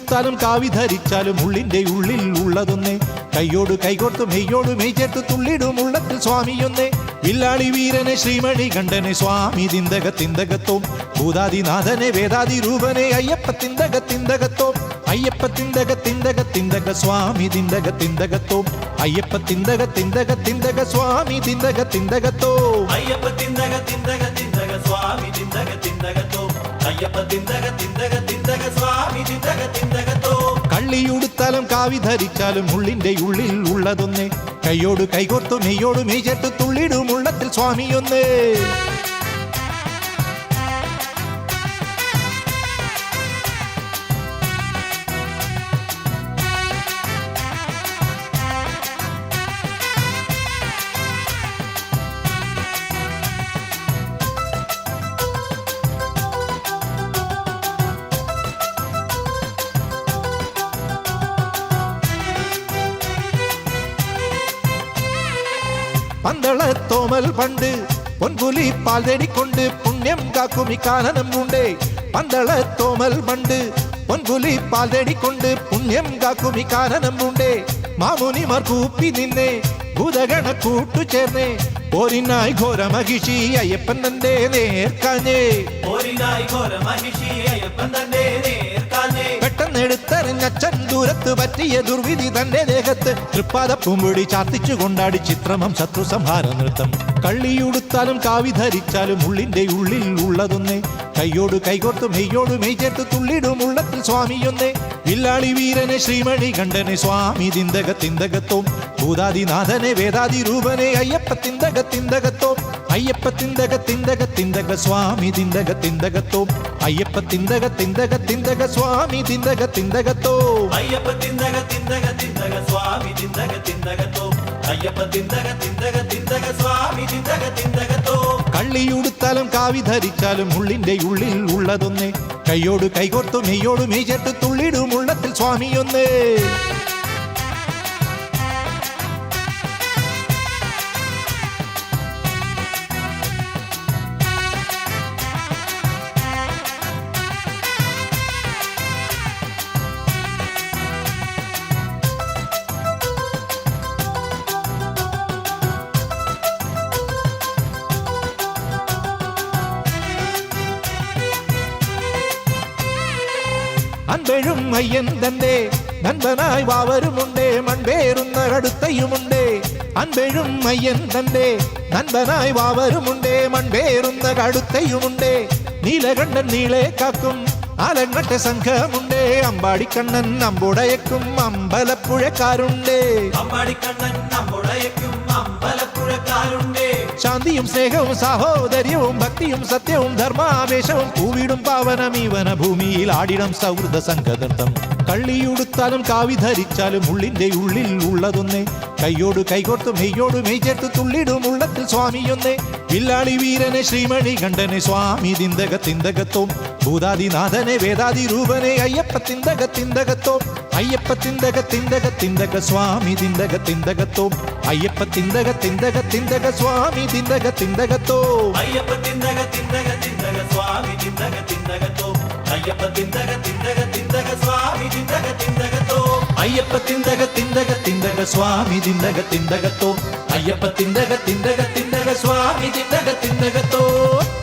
കള്ളിയുടുത്താലും കാവി ധരിച്ചാലും ഉള്ളിന്റെ ഉള്ളിൽ ഉള്ളതൊന്നേ. കൈയോട് കൈകോർത്ത് മെയ്യോട് മെയ് ചേർത്ത് തുള്ളിടും ഉള്ളത്തിൽ സ്വാമിയൊന്നേ. വില്ലാളി വീരനെ ശ്രീമണി കണ്ഠനെ സ്വാമി തിന്തകത്തിന്തകത്തോം. ഭൂതാദിനാഥനെ വേദാതി രൂപനെ അയ്യപ്പ തിന്തകത്തിന്തകത്തോം. അയ്യപ്പ തിന്തകത്തിന്തകത്തിന്തക സ്വാമി തിന്തകത്തിന്തകത്തോം. അയ്യപ്പ തിന്തകത്തിന്തകത്തിന്തക സ്വാമി തിന്തകത്തിന്തകത്തോം. അയ്യപ്പ തിന്തകത്തിന്തകത്തിന്തക സ്വാമി തിന്തകത്തിന്തകത്തോം. അയ്യപ്പ തിന്തകത്തിന്തകത്തിന്തക സ്വാമി തിന്തകത്തിന്തകത്തോം. കള്ളിയുടുത്താലും കാവി ധരിച്ചാലും ഉള്ളിന്റെ ഉള്ളിൽ ഉള്ളതൊന്നേ. കൈയോട് കൈകോർത്തു മെയ്യോട് മെയ് ചേർത്ത് തുള്ളിടും ഉള്ളത്തിൽ സ്വാമിയൊന്നേ. പന്തളത്തോമൽ പണ്ട് പൊൻപുലി പാൽ തേടിക്കൊണ്ട് പുണ്യം കാക്കും ഇക്കാനനം ഉണ്ടേ. പന്തളത്തോമൽ പണ്ട് പൊൻപുലി പാൽ തേടിക്കൊണ്ട് പുണ്യം കാക്കും ഇക്കാനനം ഉണ്ടേ. മാമുനിമാർ കൂപ്പി നിന്നെ ഭൂതഗണ കൂട്ടുചേർന്നേ. പോരിനായി ഘോര മഹിഷി അയ്യപ്പൻ തന്റെ നേർക്കാഞ്ഞേ. പെട്ടെന്നെടുത്തെറിഞ്ഞച്ഛൻ ദൂരത്ത് പറ്റിയ ദുർവിധി തന്റെ ദേഹത്ത്. തൃപ്പാദപ്പൂമ്പൊടി ചാർത്തിച്ചു കൊണ്ടാടി ചിത്രമം ശത്രു സംഹാര നൃത്തം. കള്ളിയുടുത്താലും കാവി ധരിച്ചാലും ഉള്ളിന്റെ ഉള്ളിൽ ഉള്ളതൊന്നേ. കൈയോട് കൈകോർത്ത് മെയ്യോട് മെയ് ചേർത്ത് തുള്ളിടും ഉള്ളത്തിൽ സ്വാമിയൊന്നേ. വില്ലാളി വീരനെ ശ്രീമണി കണ്ഠനെ സ്വാമി തിന്തകത്തിന്തകത്തോം. ഭൂതാദിനാഥനെ വേദാതി രൂപനെ അയ്യപ്പ തിന്തകത്തിന്തകത്തോം. അയ്യപ്പ തിന്തകത്തിന്തകത്തിന്തക സ്വാമി തിന്തകത്തിന്തകത്തോം. അയ്യപ്പ തിന്തകത്തിന്തകത്തിന്തക സ്വാമി തിന്തകത്തിന്തകത്തോം. അയ്യപ്പ തിന്തകത്തിന്തകത്തിന്തക സ്വാമി തിന്തകത്തിന്തകത്തോം. അയ്യപ്പ തിന്തകത്തിന്തകത്തിന്തക സ്വാമി തിന്തകത്തിന്തകത്തോം. കള്ളിയുടുത്താലും കാവി ധരിച്ചാലും ഉള്ളിന്റെ ഉള്ളിൽ ഉള്ളതൊന്നേ. കൈയോട് കൈകോർത്തു മെയ്യോട് മെയ് ചേർത്ത് തുള്ളിടും ഉള്ളത്തിൽ സ്വാമിയൊന്നേ. അൻപെഴും അയ്യൻ തന്റെ നൻപനായി വാവരുമുണ്ടേ. മൺപേറുന്ന കടുത്തയുമുണ്ടേ. അൻപെഴും അയ്യൻ തന്റെ നൻപനായി വാവരുമുണ്ടേ. മൺപേറുന്ന കടുത്തയുമുണ്ടേ. നീലകണ്ഠൻ നീളെ കാക്കും ആലങ്ങട്ടെ സംഘമുണ്ടേ. അമ്പാടിക്കണ്ണൻ അമ്പുടയക്കും അമ്പലപ്പുഴക്കാരുണ്ടേ. ശാന്തിയും സ്നേഹവും സാഹോദര്യവും ഭക്തിയും സത്യവും ധർമാവേശവും പൂവിടും പാവനം ഈ വനഭൂമിയിൽ ആടിടം സൗഹൃദ സംഘനൃത്തം. കള്ളിയുടുത്താലും കാവി ധരിച്ചാലും ഉള്ളിന്റെ ഉള്ളിൽ ഉള്ളതൊന്നേ. കൈയോട് കൈകോർത്ത് മെയ്യോട് മെയ് ചേർത്ത് തുള്ളിടും ഉള്ളത്തിൽ സ്വാമിയൊന്നേ. വില്ലാളി വീരനെ ശ്രീമണി കണ്ഠനെ സ്വാമി തിന്തകത്തിന്തകത്തോം. ഭൂതാദിനാഥനെ വേദാതി രൂപനെ അയ്യപ്പ തിന്തകത്തിന്തകത്തോം. അയ്യപ്പ തിന്തകത്തിന്തകത്തിന്തക സ്വാമി തിന്തകത്തിന്തകത്തോം. അയ്യപ്പ തിന്തകത്തിന്തകത്തിന്തക സ്വാമി തിന്തകത്തിന്തകത്തോം. അയ്യപ്പ തിന്തകത്തിന്തകത്തിന്തക സ്വാമി തിന്തകത്തിന്തകത്തോം. അയ്യപ്പ തിന്തകത്തിന്തകത്തിന്തക സ്വാമി തിന്തകത്തിന്തകത്തോം. അയ്യപ്പ തിന്തകത്തിന്തകത്തിന്തക സ്വാമി തിന്തകത്തിന്തകത്തോം. അയ്യപ്പ തിന്തകത്തിന്തകത്തിന്തക സ്വാമി തിന്തകത്തിന്തകത്തോം.